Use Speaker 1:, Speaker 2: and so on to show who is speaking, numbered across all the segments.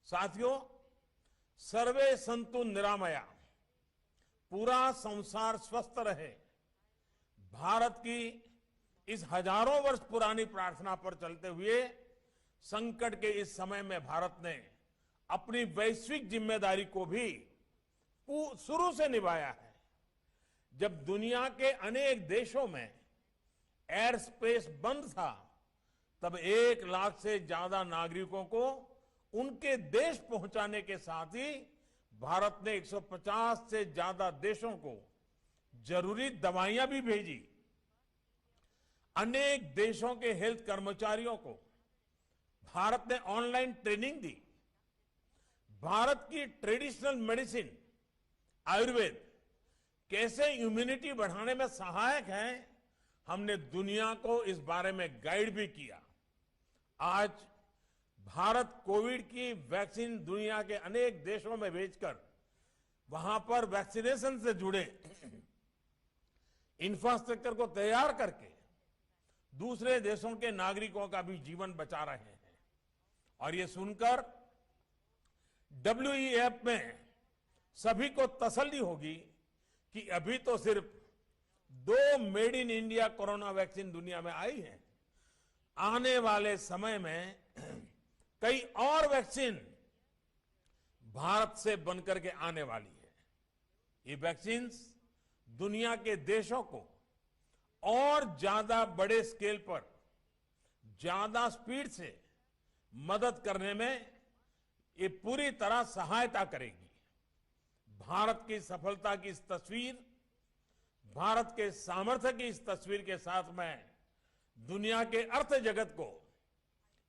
Speaker 1: साथियों, सर्वे संतु निरामया, पूरा संसार स्वस्थ रहे, भारत की इस हजारों वर्ष पुरानी प्रार्थना पर चलते हुए संकट के इस समय में भारत ने अपनी वैश्विक जिम्मेदारी को भी शुरू से निभाया है। जब दुनिया के अनेक देशों में एयर स्पेस बंद था, तब 1 लाख से ज्यादा नागरिकों को उनके देश पहुंचाने के साथ ही भारत ने 150 से ज्यादा देशों को जरूरी दवाइयां भी भेजी। अनेक देशों के हेल्थ कर्मचारियों को भारत ने ऑनलाइन ट्रेनिंग दी। भारत की ट्रेडिशनल मेडिसिन आयुर्वेद कैसे इम्यूनिटी बढ़ाने में सहायक है, हमने दुनिया को इस बारे में गाइड भी किया। आज भारत कोविड की वैक्सीन दुनिया के अनेक देशों में भेजकर वहां पर वैक्सीनेशन से जुड़े इंफ्रास्ट्रक्चर को तैयार करके दूसरे देशों के नागरिकों का भी जीवन बचा रहे हैं। और ये सुनकर WEF में सभी को तसल्ली होगी कि अभी तो सिर्फ 2 made in India corona vaccine दुनिया में आई है। आने वाले समय में कई और वैक्सीन भारत से बनकर के आने वाली है। ये वैक्सीन दुनिया के देशों को और ज्यादा बड़े स्केल पर ज्यादा स्पीड से मदद करने में ये पूरी तरह सहायता करेगी। भारत की सफलता की इस तस्वीर, भारत के सामर्थ्य की इस तस्वीर के साथ मैं दुनिया के अर्थ जगत को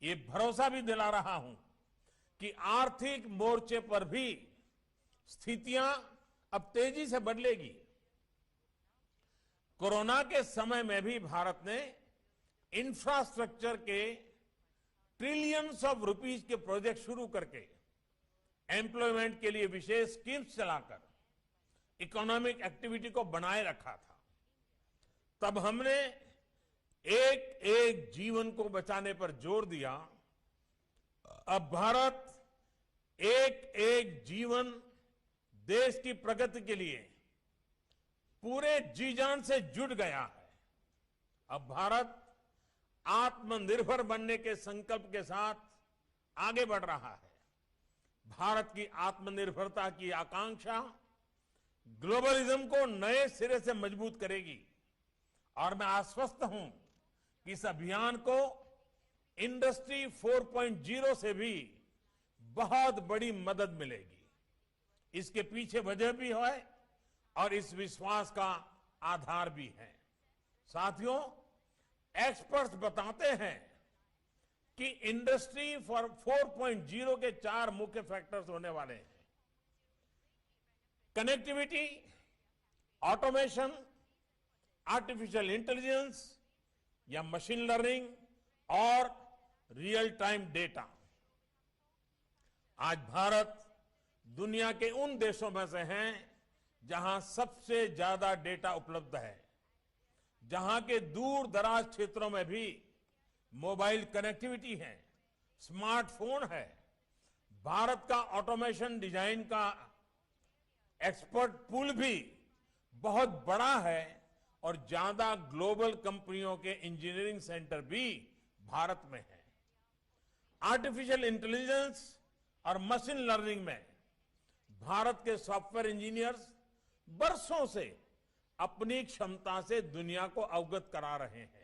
Speaker 1: ये भरोसा भी दिला रहा हूं कि आर्थिक मोर्चे पर भी स्थितियां अब तेजी से बदलेगी। कोरोना के समय में भी भारत ने इंफ्रास्ट्रक्चर के ट्रिलियंस ऑफ रुपीस के प्रोजेक्ट शुरू करके एम्प्लॉयमेंट के लिए विशेष स्कीम्स चलाकर इकोनॉमिक एक्टिविटी को बनाए रखा था। तब हमने एक एक जीवन को बचाने पर जोर दिया। अब भारत एक एक जीवन देश की प्रगति के लिए पूरे जी जान से जुट गया है। अब भारत आत्मनिर्भर बनने के संकल्प के साथ आगे बढ़ रहा है। भारत की आत्मनिर्भरता की आकांक्षा ग्लोबलिज्म को नए सिरे से मजबूत करेगी और मैं आश्वस्त हूं कि इस अभियान को इंडस्ट्री 4.0 से भी बहुत बड़ी मदद मिलेगी। इसके पीछे वजह भी है और इस विश्वास का आधार भी है। साथियों, एक्सपर्ट्स बताते हैं कि इंडस्ट्री 4.0 के 4 मुख्य फैक्टर्स होने वाले हैं: कनेक्टिविटी, ऑटोमेशन, आर्टिफिशियल इंटेलिजेंस या मशीन लर्निंग और रियल टाइम डेटा। आज भारत दुनिया के उन देशों में से हैं जहां सबसे ज्यादा डेटा उपलब्ध है, जहां के दूर दराज क्षेत्रों में भी मोबाइल कनेक्टिविटी है, स्मार्टफोन है। भारत का ऑटोमेशन डिजाइन का एक्सपर्ट पूल भी बहुत बड़ा है और ज्यादा ग्लोबल कंपनियों के इंजीनियरिंग सेंटर भी भारत में है। आर्टिफिशियल इंटेलिजेंस और मशीन लर्निंग में भारत के सॉफ्टवेयर इंजीनियर्स बरसों से अपनी क्षमता से दुनिया को अवगत करा रहे हैं।